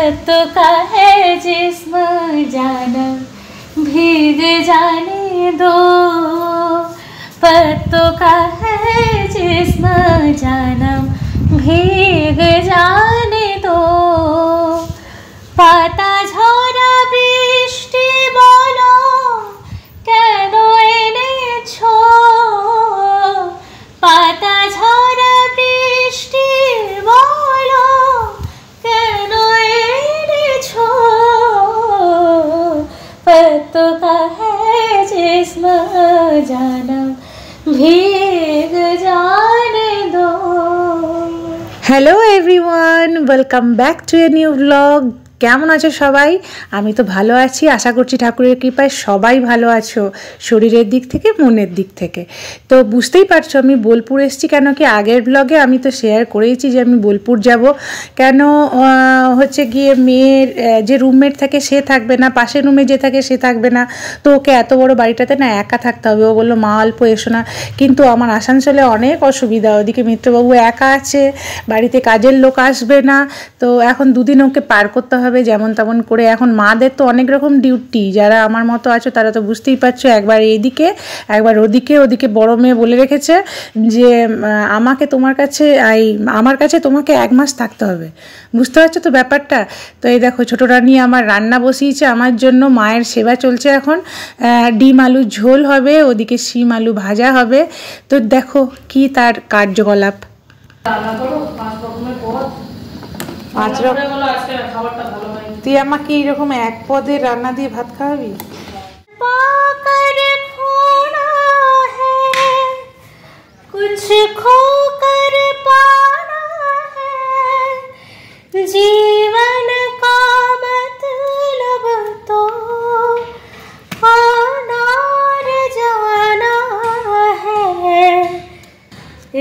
पत्तों का है जिस्म जानम भीग जाने दो, पत्तों का है जिस्म जानम भीग जाने दो, पाता झरा বৃষ্টি বলো কেন এনেছো, পাতা ঝরা বৃষ্টি বলো কেন এনেছো, पत्तों का है जिस्म जानम भीग जाने दो। Hello everyone, welcome back to a new vlog. কেমন আছো সবাই? আমি তো ভালো আছি, আশা করছি ঠাকুরের কৃপায় সবাই ভালো আছো, শরীরের দিক থেকে মনের দিক থেকে। তো বুঝতেই পারছো আমি বোলপুর এসেছি, কেন কি আগের ব্লগে আমি তো শেয়ার করেইছি যে আমি বোলপুর যাব। কেন হচ্ছে গিয়ে মেয়ের যে রুমমেট থাকে সে থাকবে না, পাশের রুমে যে থাকে সে থাকবে না, তো ওকে এত বড় বাড়িটাতে না একা থাকতে হবে। ও বললো মা অল্প এসো না, কিন্তু আমার আসানসোলে অনেক অসুবিধা, ওদিকে মিত্রবাবু একা আছে, বাড়িতে কাজের লোক আসবে না, তো এখন দুদিন ওকে পার করতে হবে যেমন তেমন করে। এখন মাদের তো অনেক রকম ডিউটি, যারা আমার মতো আছো তারা তো বুঝতেই পারছো, একবার এইদিকে একবার ওদিকে। ওদিকে বড় মেয়ে বলে রেখেছে যে আমাকে তোমার কাছে আমার কাছে তোমাকে 1 মাস থাকতে হবে, বুঝতে পারছো তো ব্যাপারটা। তো এই দেখো ছোটো রানী আমার রান্না বসিয়েছে আমার জন্য, মায়ের সেবা চলছে এখন। ডিম আলুর ঝোল হবে, ওদিকে শিম আলু ভাজা হবে। তো দেখো কি তার কার্যকলাপ। তুই আমাকে এইরকম এক পদের রান্না দিয়ে ভাত খাওয়াবি? कुछ खोकर पाना है, जीवन का मतलब तो आना और जाना है,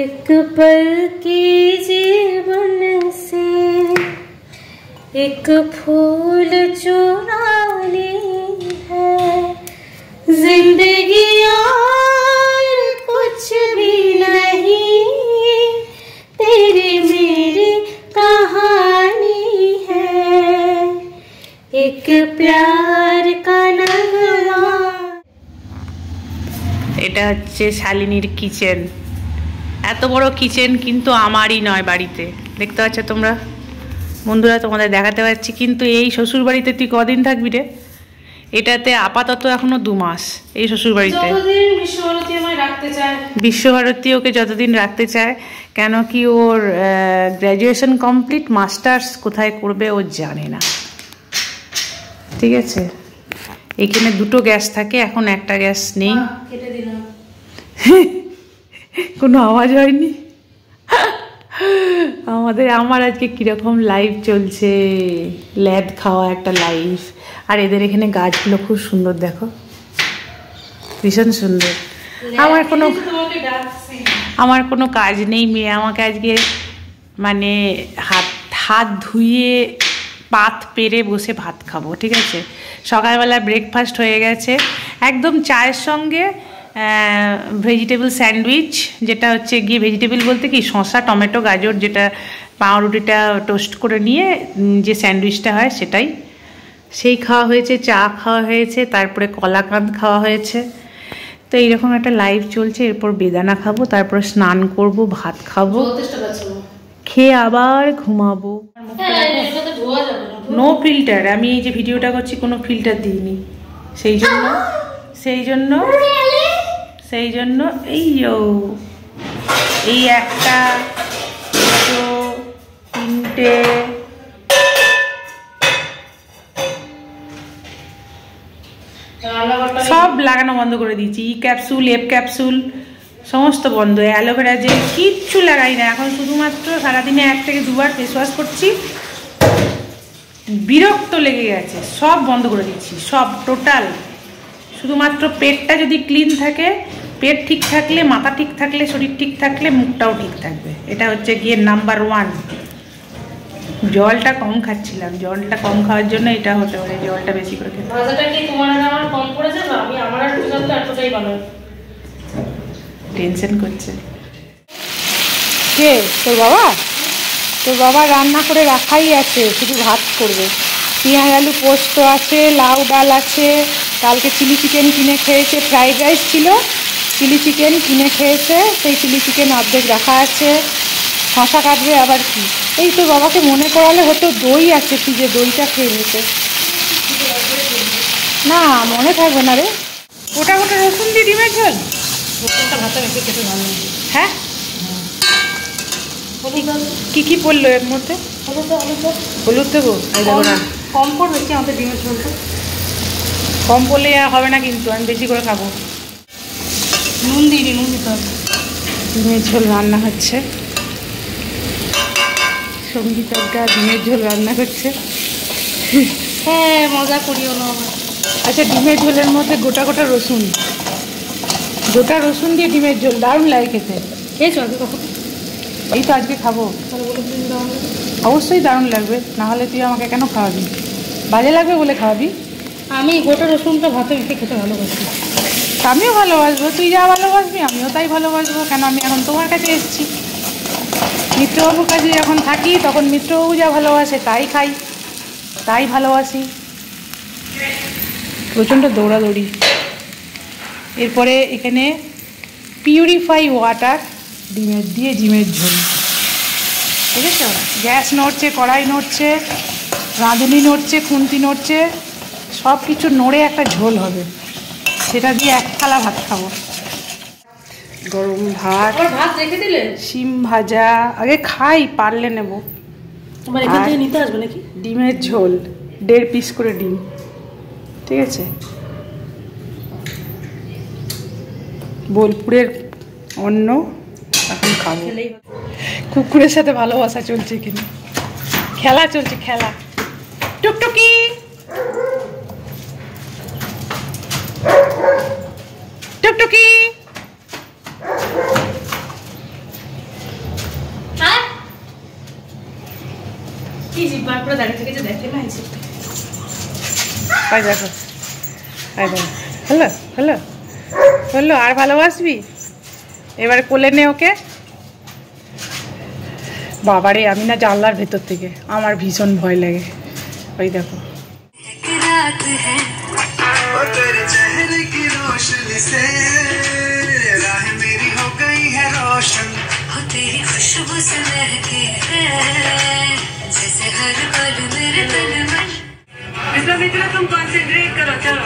एक पल की जीवन से एक फूल चुरा ली है, जिंदगी और कुछ भी नहीं, तेरी मेरी कहानी है, एक प्यार का नगमा। এটা হচ্ছে শালিনীর কিচেন। এত বড় কিচেন কিন্তু আমারই নয়, বাড়িতে দেখতে পাচ্ছ তোমরা বন্ধুরা, তোমাদের দেখাতে পারছি। কিন্তু এই শ্বশুর বাড়িতে তুই কদিন থাকবি রে? এটাতে আপাতত এখনো 2 মাস এই শ্বশুর বাড়িতে। বিশ্বভারতী ওকে যতদিন রাখতে চায়, কেন কি ওর গ্র্যাজুয়েশন কমপ্লিট, মাস্টার্স কোথায় করবে ও জানে না, ঠিক আছে। এখানে 2টো গ্যাস থাকে, এখন একটা গ্যাস নেই। কোনো আওয়াজ হয়নি আমার আজকে কিরকম লাইভ চলছে, ল্যাদ খাওয়া একটা লাইভ। আর এদের এখানে গাছগুলো খুব সুন্দর, দেখো ভীষণ সুন্দর। আমার কোনো কাজ নেই, মেয়ে আমাকে আজকে মানে হাত ধুয়ে পাত পেরে বসে ভাত খাবো, ঠিক আছে। সকালবেলা ব্রেকফাস্ট হয়ে গেছে, একদম চায়ের সঙ্গে ভেজিটেবল স্যান্ডউইচ, যেটা হচ্ছে গিয়ে ভেজিটেবল বলতে কি শসা টমেটো গাজর, যেটা পাউরুটিটা টোস্ট করে নিয়ে যে স্যান্ডউইচটা হয় সেটাই, সেই খাওয়া হয়েছে। চা খাওয়া হয়েছে, তারপরে কলাকাঁদ খাওয়া হয়েছে। তো এইরকম একটা লাইফ চলছে। এরপর বেদানা খাবো, তারপর স্নান করব, ভাত খাবো, খেয়ে আবার ঘুমাবো। নো ফিল্টার, আমি এই যে ভিডিওটা করছি কোনো ফিল্টার দিইনি, সেই জন্য এই একটা 3টে সব লাগানো বন্ধ করে দিয়েছি। ই ক্যাপসুল, এফ ক্যাপসুল সমস্ত বন্ধ। অ্যালোভেরা জেল কিচ্ছু লাগাই না এখন, শুধুমাত্র সারাদিনে 1 থেকে 2 বার ফেস ওয়াশ করছি। বিরক্ত লেগে গেছে, সব বন্ধ করে দিচ্ছি, সব টোটাল। শুধুমাত্র পেটটা যদি ক্লিন থাকে, পেট ঠিক থাকলে, মাথা ঠিক থাকলে, শরীর ঠিক থাকলে মুখটাও ঠিক থাকবে। এটা হচ্ছে গিয়ে নাম্বার 1। জলটা কম খাচ্ছিলাম, জলটা কম খাওয়ার জন্য এটা হতে পারে, জলটা বেশি করে খেতে। ভাজাটা কি তোমার আর আমার কম পড়ে যাবে? আমি আমার আর বুঝাতে তো এতটাই ভালো। টেনশন করছে কে? তোর বাবা? তো বাবা রান্না করে রাখাই আছে, শুধু ভাত করবে। পেঁয়াজ আলু পোস্ত আছে, লাউ ডাল আছে, কালকে চিলি চিকেন কিনে খেয়েছে, ফ্রাইড রাইস ছিল, চিলি চিকেন কিনে খেয়েছে, সেই চিলি চিকেন অর্ধেক রাখা আছে, শশা কাটবে আবার কি। এই তো বাবাকে মনে করালে হতো, দই আছে ফ্রিজে, দইটা খেয়ে নিতে। না মনে থাকবে না রে। গোটা গোটা রসুন দিয়ে ডিমের ঝোল, ভাতটা মেখে খেতে ভালো লাগে। হ্যাঁ কি কি পড়লো এর মধ্যে? হলুদ দেবো, কম পড়বে কি আমাদের ডিমের ঝোলটা? কম পড়লে আর হবে না, কিন্তু আমি বেশি করে খাবো। নুন দিইনি, নুন দিতে হবে। ডিমের ঝোল রান্না হচ্ছে, সঙ্গীতজ্ঞা ডিমের ঝোল রান্না করছে। হ্যাঁ মজা করিও না। আচ্ছা, ডিমের ঝোলের মধ্যে গোটা গোটা রসুন, গোটা রসুন দিয়ে ডিমের ঝোল দারুণ লাগে খেতে। খেয়েছো আজকে কখন? এই তো আজকে খাবো। তাহলে বলে দিন দাও। অবশ্যই দারুণ লাগবে, নাহলে তুই আমাকে কেন খাওয়াবি? বাজে লাগবে বলে খাওয়াবি? আমি গোটা রসুনটা ভাতে মেখে খেতে ভালোবাসি। আমিও ভালোবাসবো, তুই যা ভালোবাসবি আমিও তাই ভালোবাসবো। কেন, আমি এখন তোমার কাছে এসেছি। মিত্রবাবুর কাছে যখন থাকি তখন মিত্রবাবু যা ভালোবাসে তাই খাই, তাই ভালোবাসি। প্রচণ্ড দৌড়াদৌড়ি। এরপরে এখানে পিউরিফাই ওয়াটার, ডিমের ঝোল, ঠিক আছে? গ্যাস নড়ছে, কড়াই নড়ছে, রাঁধুনি নড়ছে, খুন্তি নড়ছে, সব কিছু নড়ে একটা ঝোল হবে, সেটা দিয়ে এক থালা ভাত খাবো। গরম ভাত, ভাত রেখে দিলে, শিম ভাজা, আগে খাই পারলে নেবো। তোমার এখান থেকে নিতে আসবে নাকি? ডিমের ঝোল, 1.5 পিস করে ডিম, ঠিক আছে? বোলপুরের অন্ন এখন খাবো। কুকুরের সাথে ভালোবাসা চলছে এখানে, খেলা চলছে, খেলা। টুকটুকি টুকটুকি, কি জিব্বার করে দাঁড়িয়ে থেকে যে দেখে না এসে। দেখো, হ্যালো হ্যালো বললো, আর ভালোবাসবি? এবারে কোলে নে ওকে। বাবারে, আমি না জানলার ভেতর থেকে, আমার ভীষণ ভয় লাগে। ওই দেখো, तुम कॉन्सेंट्रेट करो, चलो